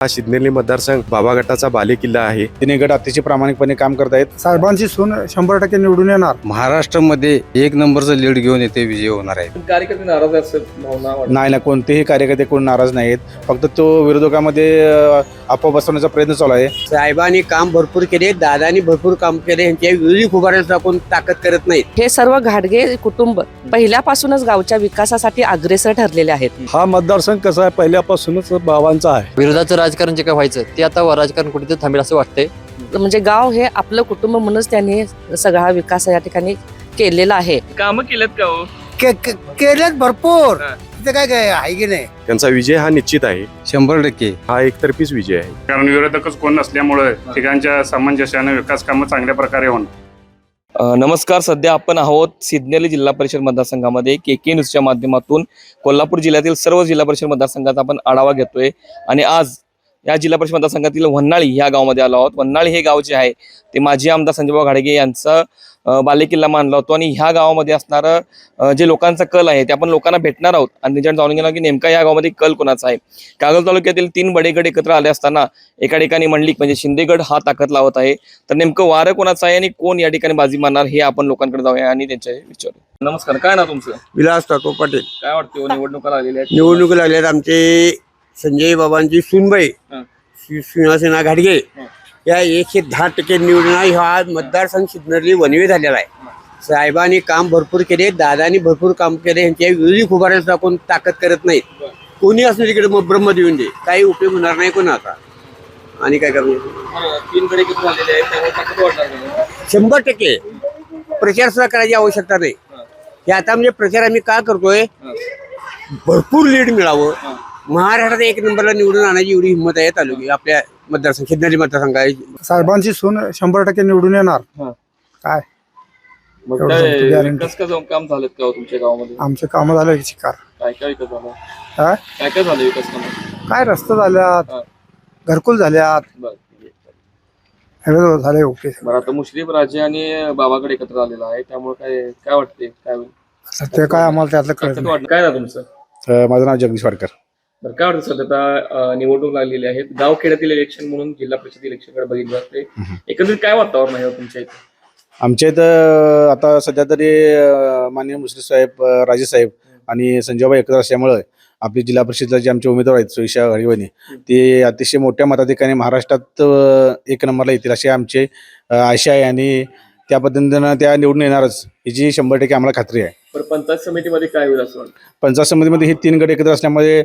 हा सिद्नेली मतदारसंघ बाबा गटाचा बालेकिल्ला आहे. तिन्ही गट अतिशय प्रामाणिकपणे काम करत आहेत. साहेबांची सून 100% निवडून येणार. महाराष्ट्रामध्ये 1 नंबरचं लीड घेऊन येथे विजय होणार आहे. कार्यकर्ते नाराज असतात भावना वाटतात. नाही कोणतेही कार्यकर्ते कोण नाराज नाहीत. फक्त तो विरोधकामध्ये अफवा बसवण्याचा प्रयत्न चालू आहे. साहेबांनी काम भरपूर केले, दादानी भरपूर काम केले. यांच्या विरोधी उभारण्याचा कोण ताकद करत नाही. हे सर्व घाटगे कुटुंब पहिल्यापासूनच गावच्या विकासासाठी अग्रेसर ठरलेले आहेत. हा मतदारसंघ कसा आहे, पहिल्यापासूनच बाबांचा आहे. विरोधाचं राजकारण जे काय व्हायचं ते आता राजकारण कुठेतरी थांबेल असं वाटतंय. म्हणजे गाव हे आपलं कुटुंब म्हणूनच त्यांनी सगळा विकास या ठिकाणी केलेला आहे. कामं केलेत का हो? केलेत भरपूर. तिथे काय आहे की नाही. त्यांचा विजय हा निश्चित आहे. 100% हा एकतर्फीच विजय आहे. कारण विरोधकच कोण नसल्यामुळे ठिकाणच्या सामंजस्याने विकास कामं चांगल्या प्रकारे होणार. नमस्कार, सध्या आपण आहोत सिद्नेली जिल्हा परिषद मतदारसंघामध्ये KK न्यूजच्या माध्यमातून कोल्हापूर जिल्ह्यातील सर्व जिल्हा परिषद मतदारसंघाचा आपण आढावा घेतोय. आणि आज या जिल्हा परिषद मतदारसंघातील वन्हाळी या गावामध्ये आलो आहोत. वन्हाळी हे गाव जे आहे ते माजी आमदार संजयभाऊ घाडगे यांचा बालेकिल्ला मानला होतो. आणि ह्या गावामध्ये असणारं जे लोकांचा कल आहे ते आपण लोकांना भेटणार आहोत आणि त्यांच्याकडे जाणून घेणार की नेमका या गावामध्ये कल कोणाचा आहे. कागल तालुक्यातील 3 बडेगड एकत्र आले असताना एका ठिकाणी मंडलिक म्हणजे शिंदेगड हा ताकद लावत आहे. तर नेमकं वारं कोणाचं आहे आणि कोण या ठिकाणी बाजी मारणार हे आपण लोकांकडे जाऊया आणि त्यांच्या विचारू. नमस्कार, काय ना तुमचं? विलास तातो पाटील. काय वाटतं निवडणुका लागलेल्या आहेत? निवडणूक लागल्यात. आमचे संजय बाबांची सूनबाई शिवसेना घाटगे या 110% निवडून हा मतदारसंघ सिद्नेली वनवे झालेला आहे. साहेबांनी काम भरपूर केले, दादानी भरपूर काम केले. यांच्या विरोधी उभारण्याचा कोण ताकद करत नाही. कोणी असं तिकडे मग ब्रह्म देऊन दे, काही उपयोग होणार नाही कोणाचा. आणि काय करणार, 3 गड एकत्र झालेले आहेत त्यामुळे ताकद वाढणार नाही. 100% प्रचार सुद्धा करायची आवश्यकता नाही. हे आता म्हणजे प्रचार आम्ही का करतोय, भरपूर लीड मिळावं. महाराष्ट्रात 1 नंबरला निवडून आणायची एवढी हिंमत आहे तालुकी आपल्या मतदारसंघ सिद्नेली मतदारसंघ. साहेबांची सून 100% निवडून येणार. काय मग एवढं काय सांगतो, guarantee. विकास का काम झालेत का हो तुमच्या गावामध्ये? आमचे काम झालं शिकार. काय काय विकास झाला? काय काय काय झालं विकास काम? काय रस्ते झाल्यात, हा. घरकुल झाल्यात, बरं झाले. ओके. बरं, आता मुश्रीफ राजे आणि बाबाकडे एकत्र आलेला आहे त्यामुळे काय काय वाटते, काय होईल? ते काय आम्हाला त्यातलं कळत ताकद नाही. वाढणार. काय ना तुमचं? माझं नाव जगदीश वाडकर. बरं, काय वाटतं सध्या आता निवडणूक लागलेली आहेत, गाव खेड्यातील इलेक्शन म्हणून जिल्हा परिषद इलेक्शनकडे बघितलं जाते. एकंदरीत काय वातावरण आहे तुमच्या इथे? आमच्या इथं आता सध्या तरी माननीय मुश्रीफ साहेब, राजे साहेब आणि संजयभाई एकत्र असल्यामुळं आपली जिल्हा परिषदला जे आमचे उमेदवार आहेत सुविशा घाडगे ते अतिशय मोठ्या मताधिकाने महाराष्ट्रात 1 नंबरला येतील अशी आमची आशा आहे. आणि त्या पद्धतीनं त्या निवडून येणारच याची 100% आम्हाला खात्री आहे. बरं, पंचायत समितीमध्ये काय होईल असं वाटतं? पंचायत समितीमध्ये हे 3 गट एकत्र असल्यामुळे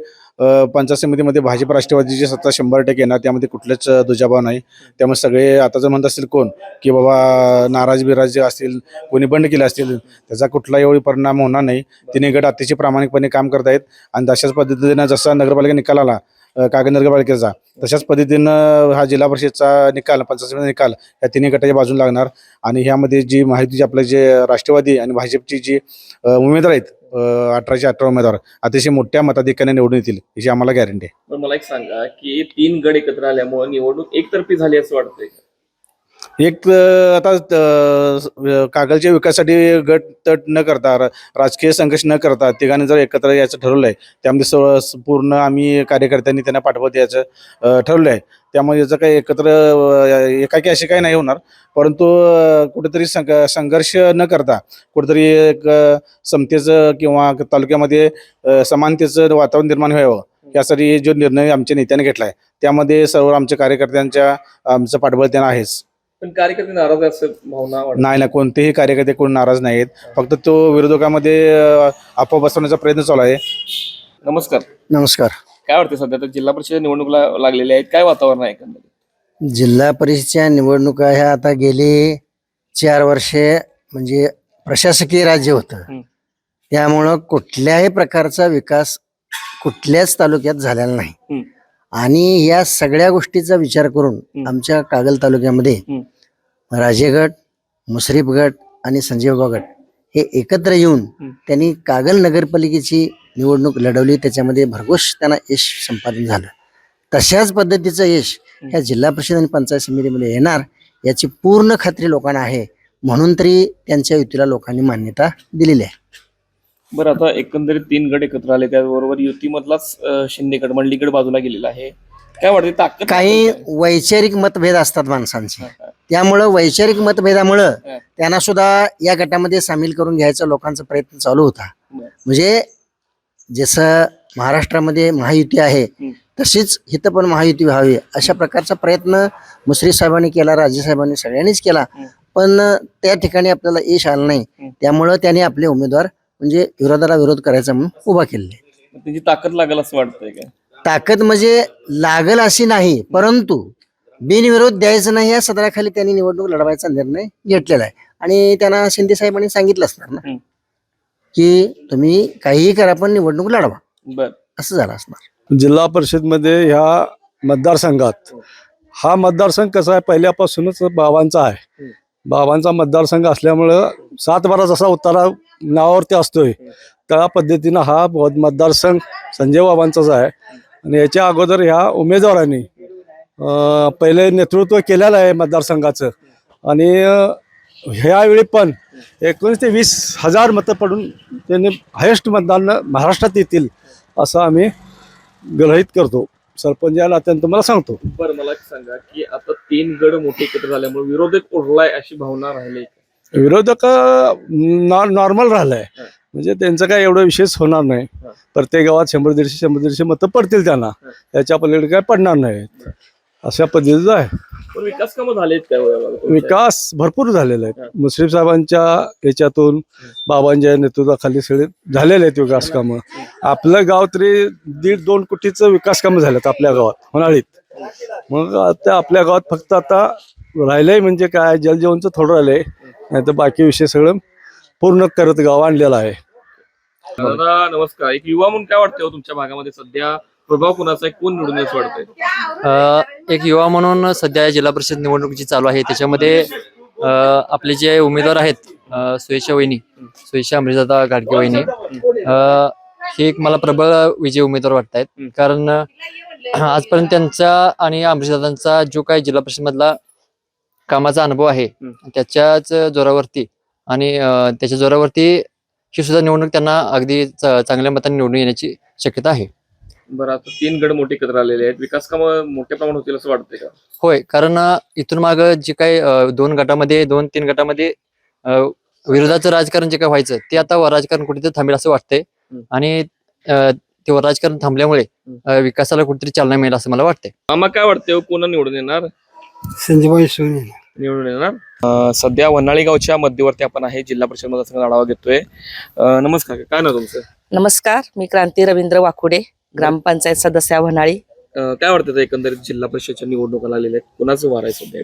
पंचायत समितीमध्ये भाजप राष्ट्रवादीची सत्ता 100% येणार. त्यामध्ये कुठलेच दुजाभाव नाही. त्यामुळे सगळे आता जर म्हणत असतील कोण की बाबा नाराज बिराज असतील, कोणी बंड केले असतील, त्याचा कुठलाही एवढी परिणाम होणार नाही. 3 गट अतिशय प्रामाणिकपणे काम करत आहेत. आणि तशाच पद्धतीनं जसा नगरपालिका निकाल आला कागद नगरपालिकेचा, तशाच पद्धतीनं हा जिल्हा परिषदचा निकाल, पंचायत समितीचा निकाल या 3 गटाच्या बाजून लागणार. आणि ह्यामध्ये जी माहिती आपले जे राष्ट्रवादी आणि भाजपची जी उमेदवार आहेत 18 उमेदवार अतिशय मोठ्या मताधिक्याने निवडून येतील याची आम्हाला गॅरंटी आहे. पण मला एक सांगा की 3 गड एकत्र आल्यामुळे निवडणूक एकतर्फी झाली असं वाटतंय का? एक आता कागलच्या विकासासाठी गट तट न करता, राजकीय संघर्ष न करता तिघांनी जर एकत्र यायचं ठरवलं आहे, त्यामध्ये पूर्ण आम्ही कार्यकर्त्यांनी त्यांना पाठवत यायचं ठरवलं आहे. त्यामुळे याचं काही एकत्र एकाकी असे काही नाही होणार. परंतु कुठेतरी संघर्ष न करता कुठेतरी एक समतेचं किंवा तालुक्यामध्ये समानतेचं वातावरण निर्माण व्हावं यासाठी जो निर्णय आमच्या नेत्याने घेतला आहे त्यामध्ये सर्व आमच्या कार्यकर्त्यांच्या आमचं पाठबळ त्यांना आहेच. पण कार्यकर्ते नाराज असतात भावना वाटतात. नाही कोणतेही कार्यकर्ते कोण नाराज नाहीत. फक्त तो विरोधकामध्ये अफवा बसवण्याचा प्रयत्न चालू आहे. नमस्कार, नमस्कार. काय वाटतं सध्या तर जिल्हा परिषद निवडणूक लागलेल्या आहेत, काय वातावरण आहे एकंदरीत? जिल्हा परिषदच्या निवडणुका ह्या आता गेली 4 वर्षे म्हणजे प्रशासकीय राज्य होतं. त्यामुळं कुठल्याही प्रकारचा विकास कुठल्याच तालुक्यात झालेला नाही. आणि या सगळ्या गोष्टीचा विचार करून आमच्या कागल तालुक्यामध्ये राजेगड, मुश्रीफ गट आणि संजयभाऊ गट हे एकत्र येऊन त्यांनी कागल नगरपालिकेची निवडणूक लढवली. त्याच्यामध्ये भरघोस त्यांना यश संपादन झालं. तशाच पद्धतीचं यश ह्या जिल्हा परिषद आणि पंचायत समितीमध्ये येणार याची पूर्ण खात्री लोकांना आहे. म्हणून तरी त्यांच्या युतीला लोकांनी मान्यता दिलेली आहे. बरं, आता एकंदरीत 3 गड एकत्र आले, त्याबरोबर युतीमधलाच शिंदेगड मंडलीगड बाजूला गेलेला आहे. काय वाटतं ताकद काही वैचारिक मतभेद असतात माणसांचे, त्यामुळं वैचारिक मतभेदामुळं त्यांना सुद्धा या गटामध्ये सामील करून घ्यायचा लोकांचा प्रयत्न चालू होता. म्हणजे जसं महाराष्ट्रामध्ये महायुती आहे तशीच इथं पण महायुती व्हावी अशा प्रकारचा प्रयत्न मुश्रीफ साहेबांनी केला, राजे साहेबांनी सगळ्यांनीच केला, पण त्या ठिकाणी आपल्याला यश आलं नाही. त्यामुळं त्यांनी आपले उमेदवार म्हणजे विरोधाला विरोध करायचा म्हणून उभा केलेले. त्यांची ताकद लागेल असं वाटतंय का? ताकद म्हणजे लागल अशी नाही, परंतु बिनविरोध द्यायचं नाही या सदराखाली त्यांनी निवडणूक लढवायचा निर्णय घेतलेला आहे. आणि त्यांना शिंदे साहेबांनी सांगितलं असणार ना की तुम्ही काहीही करा पण निवडणूक लढवा, बर असं झालं असणार. जिल्हा परिषदमध्ये ह्या मतदारसंघात हा मतदारसंघ कसा आहे, पहिल्यापासूनच बाबांचा आहे. बाबांचा मतदारसंघ असल्यामुळं 7-12 जसा उतारा नावावरती असतोय त्या पद्धतीनं हा मतदारसंघ संजय बाबांचाच आहे. आणि याच्या अगोदर ह्या उमेदवारांनी पहिले नेतृत्व केलेलं आहे मतदारसंघाचं. आणि ह्यावेळी पण 19 ते 20 हजार मतं पडून त्यांनी हायेस्ट मतदान महाराष्ट्रात येतील असं आम्ही गृहीत करतो. सरपंच या नात्याने तुम्हाला सांगतो. बरं, मला एक सांगा की आता 3 गड मोठे एकत्र झाल्यामुळे विरोधक उरलाय अशी भावना राहिली का? विरोधक नॉर्मल राहिलंय, म्हणजे त्यांचं काय एवढं विशेष होणार नाही. प्रत्येक गावात 100-150 मतं पडतील त्यांना, त्याच्या पलीकडे काय पडणार नाहीत अशा पद्धतीचं आहे. पण विकास कामं झालेत काय? विकास भरपूर झालेला आहे. मुश्रीफ साहेबांच्या याच्यातून बाबांच्या नेतृत्वाखाली सगळे झालेले आहेत विकास कामं. आपलं गाव तरी 1.5-2 कोटीचं विकास कामं झालेत आपल्या गावात होणाळीत. मग आता आपल्या गावात फक्त आता राहिलंय म्हणजे काय, जलजीवनचं थोडं राहिलंय, नाही तर बाकी विषय सगळं पूर्ण करत गाव आणलेला आहे. दादा नमस्कार. एक युवा म्हणून काय वाटतंय तुमच्या भागामध्ये सध्या प्रभाव कुणाचा आहे, कोण निवडून येईल असं वाटतंय? एक युवा म्हणून सध्या जिल्हा परिषद निवडणूक जी चालू आहे त्याच्यामध्ये आपले जे उमेदवार आहेत सुयेशा अमृतदादा घाडगे वहिनी, हे एक मला प्रबळ विजय उमेदवार वाटत आहेत. कारण आजपर्यंत त्यांचा आणि अमृतदादांचा जो काही जिल्हा परिषद मधला कामाचा अनुभव आहे त्याच्याच जोरावरती आणि त्याच्या जोरावरती ही सुद्धा निवडणूक त्यांना अगदी चांगल्या मताने निवडून येण्याची शक्यता आहे. बरं, आता 3 गड मोठे एकत्र आलेले आहेत, विकास कामं मोठ्या प्रमाणात होतील असं वाटतंय का? होय, कारण इथून माग जे काही 2-3 गटामध्ये विरोधाचं राजकारण जे काय व्हायचं ते आता राजकारण कुठेतरी थांबेल असं वाटतंय. आणि ते राजकारण थांबल्यामुळे विकासाला कुठेतरी चालना मिळेल असं मला वाटतंय. आम्हाला काय वाटतंय कोण निवडून येणार? संजयभाई सोनी निवडून येणार. सध्या वन्हाळी गावच्या मध्यवर्ती आपण आहे, जिल्हा परिषद मतदारसंघाचा आढावा घेतोय. नमस्कार, काय नाव तुमचं? नमस्कार, मी क्रांती रवींद्र वाकुडे, ग्रामपंचायत सदस्य वन्हाळी. काय वाटतं एकंदरीत जिल्हा परिषदच्या निवडणुका आलेल्या आहेत, कोणाचं वार आहे सध्या?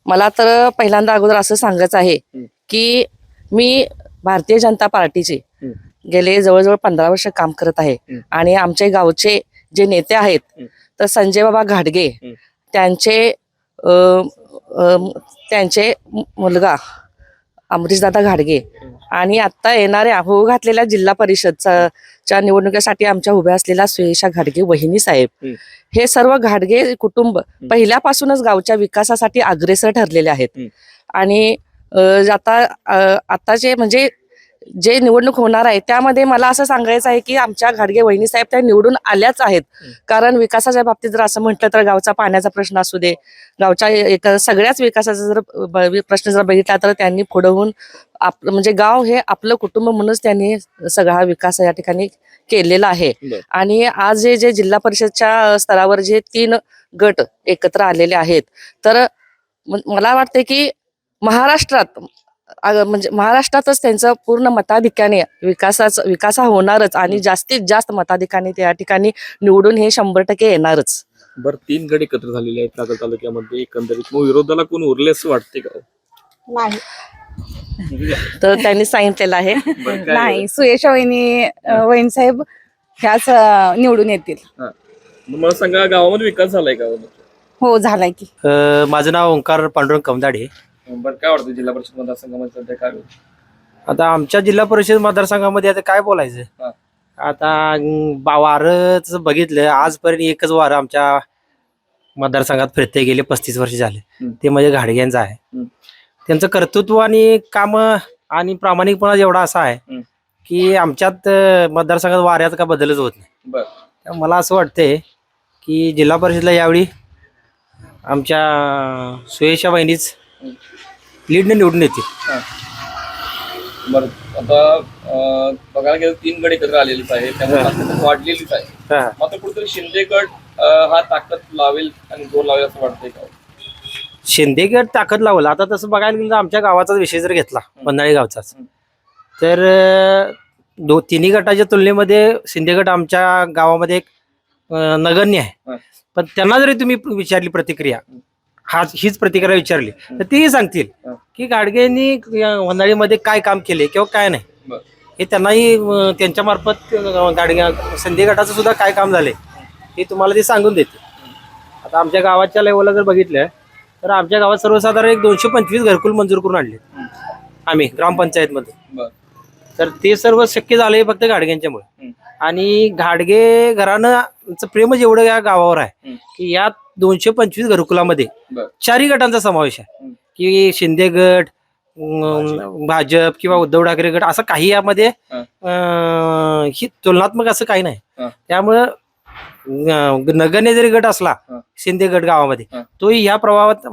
मला तर पहिल्यांदा अगोदर असं सांगायचं आहे की मी भारतीय जनता पार्टीचे गेले जवळजवळ 15 वर्ष काम करत आहे. आणि आमच्या गावचे जे नेते आहेत तर संजय बाबा घाडगे, त्यांचे मुलगा अमरीशदादा घाडगे आणि आता येणाऱ्या होऊ घातलेल्या जिल्हा परिषदच्या निवडणुकीसाठी आमच्या उभ्या असलेल्या सुयेशा घाडगे वहिनी साहेब, हे सर्व घाडगे कुटुंब पहिल्यापासूनच गावच्या विकासासाठी अग्रेसर ठरलेले आहेत. आणि आताचे म्हणजे जे निवडणूक होणार आहे त्यामध्ये मला असं सांगायचं आहे की आमच्या घाडगे वहिनी साहेब त्या निवडून आल्याच आहेत. कारण विकासाच्या बाबतीत जर असं म्हटलं तर गावचा पाण्याचा प्रश्न असू दे, गावच्या सगळ्याच विकासाचा जर प्रश्न जर बघितला तर त्यांनी पुढे होऊन म्हणजे गाव हे आपलं कुटुंब म्हणूनच त्यांनी सगळा विकास या ठिकाणी केलेला आहे. आणि आज जे जिल्हा परिषदच्या स्तरावर जे 3 गट एकत्र आलेले आहेत तर मला वाटते की म्हणजे महाराष्ट्रातच त्यांचं पूर्ण मताधिक्याने विकास होणारच आणि जास्तीत जास्त मताधिक्याने त्या ठिकाणी निवडून हे 100% येणारच. बरं, 3 गड एकत्र झालेले आहेत कागल तालुक्यामध्ये, एकंदरीत मग विरोधाला कोण उरले असं वाटते का? नाही, तर त्यांनी सांगितलेलं आहे नाही, सुयेशा वहिनी साहेब ह्याच निवडून येतील. मला सांगा, गावामध्ये विकास झालाय का? हो, झालाय की. माझं नाव ओंकार पांडुरंग कमदाडे. बरं, काय वाटतं जिल्हा परिषद मतदारसंघामध्ये सध्या काय? आता आमच्या जिल्हा परिषद मतदारसंघामध्ये आता काय बोलायचं, आता वारच बघितलं आजपर्यंत एकच वार आमच्या मतदारसंघात फिरते गेले 35 वर्ष झाले, ते म्हणजे घाडग्यांचं आहे. त्यांचं कर्तृत्व आणि काम आणि प्रामाणिकपणा एवढा असा आहे की आमच्यात मतदारसंघात वाऱ्यात का बदलच होत नाही. बरं, मला असं वाटतंय की जिल्हा परिषदला यावेळी आमच्या सुयशा बहिणीच लीडने निवडून येतील. बरं आता बघायला गेलं 3 गट एकत्र आलेलीच आहे त्यामुळे ताकद वाढलेलीच आहे. मात्र कुठेतरी शिंदे गट हा ताकद लावेल आणि जोर लावेल असं वाटतंय का? शिंदे गट ताकद लावला. आता तसं बघायला गेलं तर आमच्या गावाचाच विषय जर घेतला, पन्हाळी गावचाच, तर तिन्ही गटाच्या तुलनेमध्ये शिंदे गट आमच्या गावामध्ये एक नगण्य आहे. पण त्यांना जरी तुम्ही विचारली प्रतिक्रिया, हीच प्रतिक्रिया विचारली तर तेही सांगतील की गाडगेंनी वंधाळीमध्ये काय काम केले किंवा काय नाही. हे त्यांनाही त्यांच्या मार्फत गाडगे शिंदे गटाचं सुद्धा काय काम झाले हे तुम्हाला ते सांगून देते. आता आमच्या गावाच्या लेवलला जर बघितलं तर आमच्या गावात सर्वसाधारण एक 225 घरकुल मंजूर करून आणले आम्ही ग्रामपंचायतमध्ये. तर ते सर्व शक्य झाले फक्त गाडग्यांच्यामुळे. आणि गाडगे घराणं प्रेमच एवढं या गावावर आहे की या 225 घरकुलामध्ये 4 गटांचा समावेश आहे की शिंदे गट, भाजप किंवा उद्धव ठाकरे गट असं काही यामध्ये ही तुलनात्मक असं काही नाही. त्यामुळं नगण्य जरी गट असला शिंदे गट गावामध्ये तोही ह्या प्रभावात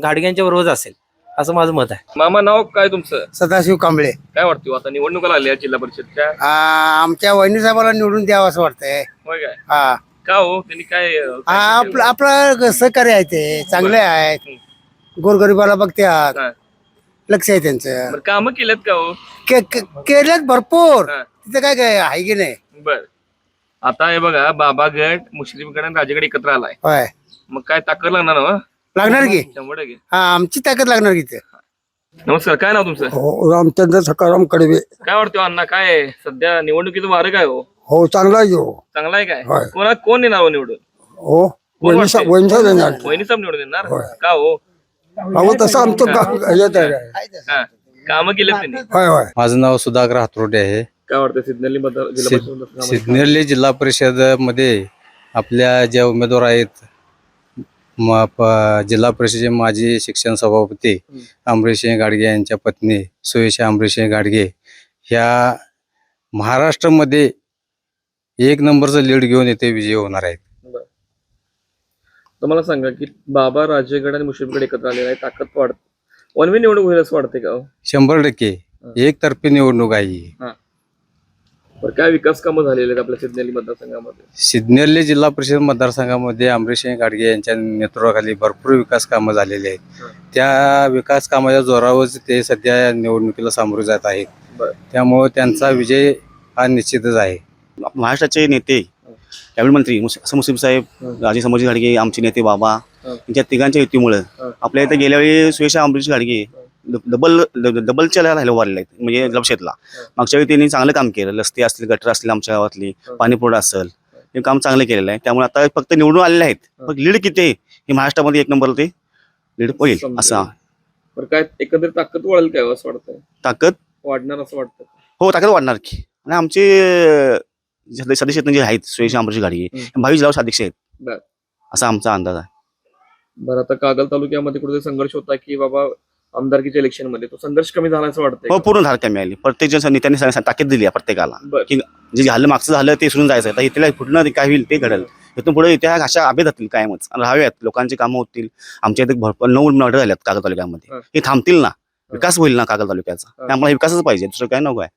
गाडग्यांच्या बरोबर असेल असं माझं मत आहे. मामा नाव काय तुमचं? सदाशिव कांबळे. काय वाटतं आता निवडणुका लागल्या जिल्हा परिषदच्या? आमच्या वहिनी साहेबाला निवडून द्यावं असं वाटतंय. होय काय? हा का हो त्यांनी काय आपलं सहकार्य आहे, ते चांगले आहेत, गोरगरिबाला बघतात, लक्ष आहे त्यांचं. कामं केलेत का हो? केल्यात भरपूर. तिथं काय काय आहे की नाही. बर आता हे बघा, बाबा गट, मुस्लिम गट आणि राजेगड एकत्र आलाय. होय, मग काय ताकद लागणार ना? लागणार की. 100%. हा, आमची ताकद लागणार की. नमस्कार, काय नाव तुमचं? रामचंद्र सकाराम कडवे. काय वाटतं अण्णा, काय सध्या निवडणुकीचं वारं काय हो? हो, चांगला आहे हो. चांगला आहे काय? कोण येणार हो निवडून? हो, कोण वाटतंय? वहिनी येणार. वहिनी साहेब निवडून येणार का हो? अहो तसं आमचं येत आहे. कामं केलेत त्यांनी. होय होय. माझं नाव सुधाकर हातरोडे आहे. काय वाटतं सिद्नेली जिल्हा परिषद मतदारसंघामध्ये? सिद्नेली जिल्हा परिषद मध्ये आपल्या ज्या उमेदवार आहेत, जिल्हा परिषदेचे माजी शिक्षण सभापती अमरीश गाडगे यांच्या पत्नी सुयशा अमरीश गाडगे ह्या महाराष्ट्रामध्ये 1 नंबरचं लीड घेऊन येथे विजयी होणार आहेत. तर मला सांगा की बाबा, राजेगड आणि मुस्लिमगड एकत्र आलेला आहे, ताकद वाढत वनवे निवडणूक होईल असं वाटतंय का हो? 100% एकतर्फी निवडणूक आहे ही. बरं, काय विकास कामं झालेले आहेत आपल्या सिद्नेली मतदारसंघामध्ये? सिद्नेली जिल्हा परिषद मतदारसंघामध्ये अमरीश गाडगे यांच्या नेतृत्वाखाली भरपूर विकास कामं झालेली आहेत. त्या विकास कामाच्या जोरावर ते सध्या निवडणुकीला सामोरे जात आहेत. त्यामुळे त्यांचा विजय हा निश्चितच आहे. महाराष्ट्राचे नेते, कॅबिनेट मंत्री मुस्लिम साहेब, राजे समोरजी घाडगे, आमचे नेते बाबा, यांच्या तिघांच्या युतीमुळे आपल्या इथे गेल्या वेळी सुयशा अमरीश घाडगे डबलच्या राहिलं वाढले आहेत, म्हणजे लक्षातला. मागच्या वेळी त्यांनी चांगलं काम केलं. रस्ते असतील, गटर असतील, आमच्या गावातली पाणीपुरवठा असेल, हे काम चांगलं केलेलं आहे. त्यामुळे आता फक्त निवडून आलेले आहेत. फक्त लीड किती आहे हे महाराष्ट्रामध्ये 1 नंबर ते लीड होईल असं. बरं, काय एकंदरीत ताकद वाढेल काय असं वाटतंय? ताकद वाढणार असं वाटतं? हो, ताकद वाढणार की. आणि आमचे सदस्य जे आहेत सुयशा अमरीश घाडगे 22 जिल्हा अध्यक्ष आहेत, असा आमचा अंदाज आहे. बरं, आता कागल तालुक्यामध्ये कुठेतरी संघर्ष होता की बाबा आमदारकीच्या इलेक्शन मध्ये, तो संघर्ष कमी झाला असं वाटतंय? हो, पूर्ण धार कमी आली. प्रत्येक जण नेत्यांनी ताकद दिली आहे प्रत्येकाला की जे झालं मागचं झालं ते सोडून जायचं. तर इथल्या पुढे काय होईल ते घडेल. इथून पुढे इथे अशा आभे जातील कायमच आणि राहाव्यात. लोकांची कामं होतील. आमच्या इथे भरपूर 9 मर्डर झाल्यात कागल तालुक्यामध्ये. हे थांबतील ना, विकास होईल ना कागल तालुक्याचा. आम्हाला विकासच पाहिजे, दुसरं काय नको आहे.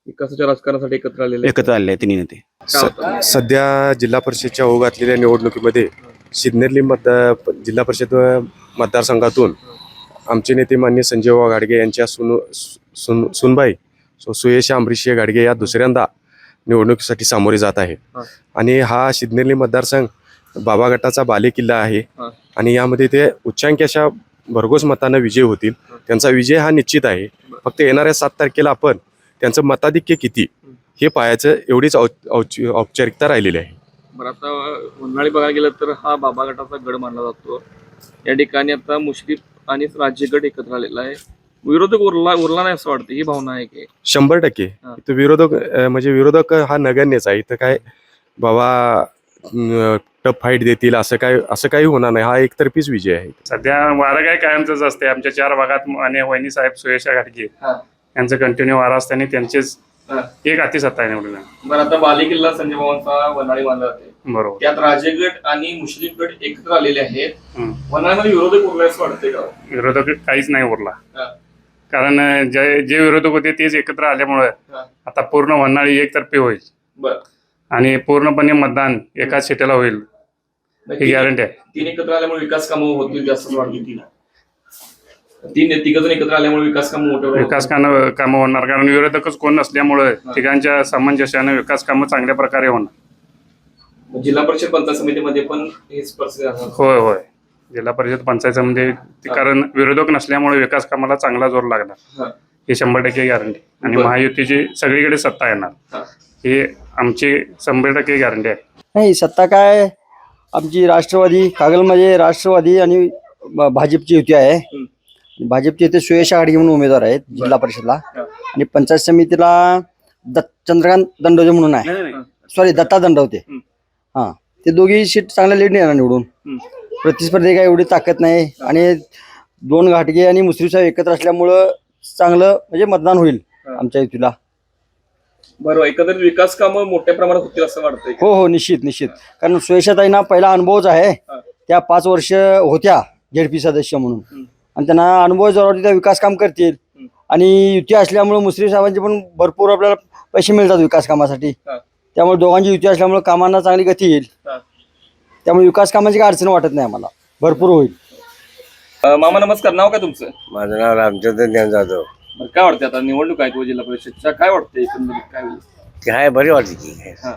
विकासाच्या राजकारणासाठी एकत्र आलेले तिन्ही नेते. सध्या जिल्हा परिषदच्या ओघ घातलेल्या निवडणुकीमध्ये सिद्नेली जिल्हा परिषद मतदारसंघातून आमचे नेते मान्य संजय घाडगे यांच्या सुनबाई सुयशा अमरीश गाडगे या दुसऱ्यांदा निवडणुकीसाठी सामोरे जात आहे. आणि हा सिद्नेली मतदारसंघ बाबा गटाचा बालेकिल्ला आहे आणि यामध्ये ते उच्चांकी अशा भरघोस मतानं विजय होतील. त्यांचा विजय हा निश्चित आहे. फक्त येणाऱ्या 7 तारखेला आपण त्यांचं मताधिक्य किती हे पाहायचं, एवढीच औपचारिकता राहिलेली आहे. बरं, आता उन्हाळी बघायला गेलं तर हा बाबा गटाचा गड मानला जातो. या ठिकाणी आता मुस्लिम आणि राज्यगट एकत्र आलेला आहे. विरोधक उरला नाही असं वाटतं, ही भावना आहे की? 100% इथं विरोधक म्हणजे विरोधक हा नगण्यच आहे. इथं काय बाबा टफ फाईट देतील असं काही होणार नाही. हा एकतर्फीच विजय आहे. सध्या वारं काय कायमच असते आमच्या 4 भागात. आणि वहिनी साहेब सुयशा घाडगे यांचं कंटिन्यू वारा असताना त्यांचेच हा. एक हाती सत्ता आहे निवडून येणार. बरं, आता बालेकिल्ला संजय बाबांचा वनाळी मानला जाते. बरोबर. त्यात राजेगड आणि मुस्लिम गट एकत्र आलेले आहेत. हं. वनाळीमध्ये विरोधक उरले असं वाटतंय का? विरोधक काहीच नाही उरला, हा. कारण जे विरोधक होते तेच एकत्र आल्यामुळे हा. आता पूर्ण वन्हाळी एकतर्फी होईल बरं. आणि पूर्णपणे मतदान एकाच सीटेला होईल ही गॅरंटी आहे. तीन एकत्र आल्यामुळे विकास कामं होतील जास्त वाढतील. तिघ जण एकत्र आल्यामुळे विकास कामं मोठे होतील. विकास कामं होणार, कारण विरोधकच कोण नसल्यामुळे तिघांच्या सामंजस्याने विकास कामं चांगल्या प्रकारे होणार. जिल्हा परिषद पंचायत समितीमध्ये पण हेच परिस्थिती असणार. होय होय, जिल्हा परिषद पंचायत समिती कारण विरोधक नसल्यामुळे विकास कामाला चांगला जोर लागणार हा. ही 100% गॅरंटी. आणि बरं. महायुतीची सगळीकडे सत्ता येणार हा. ही आमची 100% गॅरंटी आहे. नाही, सत्ता काय आमची राष्ट्रवादी कागलमध्ये राष्ट्रवादी आणि भाजपची युती आहे. भाजपचे इथे सुयश आघाडी म्हणून उमेदवार आहेत जिल्हा परिषदला. आणि पंचायत समितीला चंद्रकांत दंडोते म्हणून आहे, सॉरी दत्ता दंडवते. हा, ते दोघी सीट चांगल्या लीड येणार निवडून. प्रतिस्पर्धी काय एवढी ताकद नाही आणि 2 घाटगे आणि मुश्रीफ साहेब एकत्र असल्यामुळं चांगलं म्हणजे मतदान होईल आमच्या युतीला. बरोबर, एकंदरीत विकास कामं मोठ्या प्रमाणात होतील असं वाटतंय. हो हो, निश्चित निश्चित. कारण सुयशाताईंना पहिला अनुभवच आहे. त्या 5 वर्ष होत्या झेडपी सदस्य म्हणून आणि त्यांना अनुभव जोरावर त्या विकास काम करतील. आणि युती असल्यामुळे मुश्रीफ साहेबांचे पण भरपूर आपल्याला पैसे मिळतात विकास कामासाठी. त्यामुळे दोघांची युती असल्यामुळे कामांना चांगली गती येईल. त्यामुळे विकास कामाची काय अडचण वाटत नाही आम्हाला, भरपूर होईल. मामा नमस्कार, नाव काय तुमचं? माझं नाव रामचंद्र ज्ञान जाधव. बरं, काय वाटतं आता निवडणूक आहे जिल्हा परिषदच्या, काय वाटतं एकंदरीत काय होईल? काय बरी वाटते की हा.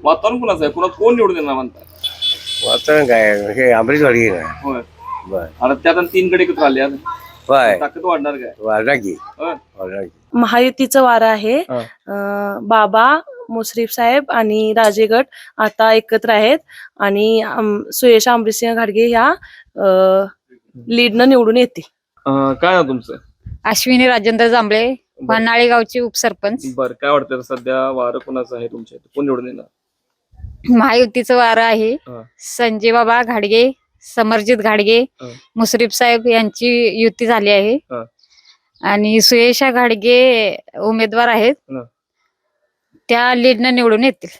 वातावरण कुणाचं आहे, कोण निवडून येणार म्हणतात? वातावरण काय हे अमरीश वाडी ना. होय. बर आता त्यात आणि 3 गट एकत्र आले, होय, ताकद वाढणार काय? वाढला की होय. वाढला की. महायुतीचं वारं आहे. हा. बाबा मुश्रीफ साहेब आणि राजेगड आता एकत्र आहेत आणि सुयश अमरीसिंह घाटगे ह्या लीडनं निवडून येतील. काय ना तुमचं? अश्विनी राजेंद्र जांभळे, वनाळी गावचे उपसरपंच. बरं, काय वाटतं सध्या वारं कोणाचं आहे तुमच्या इथे, कोण निवडून येणार? महायुतीचं वारं आहे. हा. संजय बाबा घाडगे, समरजित घाडगे, हा. मुश्रीफ साहेब यांची युती झाली आहे. हा. आणि सुयशा घाडगे उमेदवार आहेत. हा. त्या लीडनं निवडून येतील.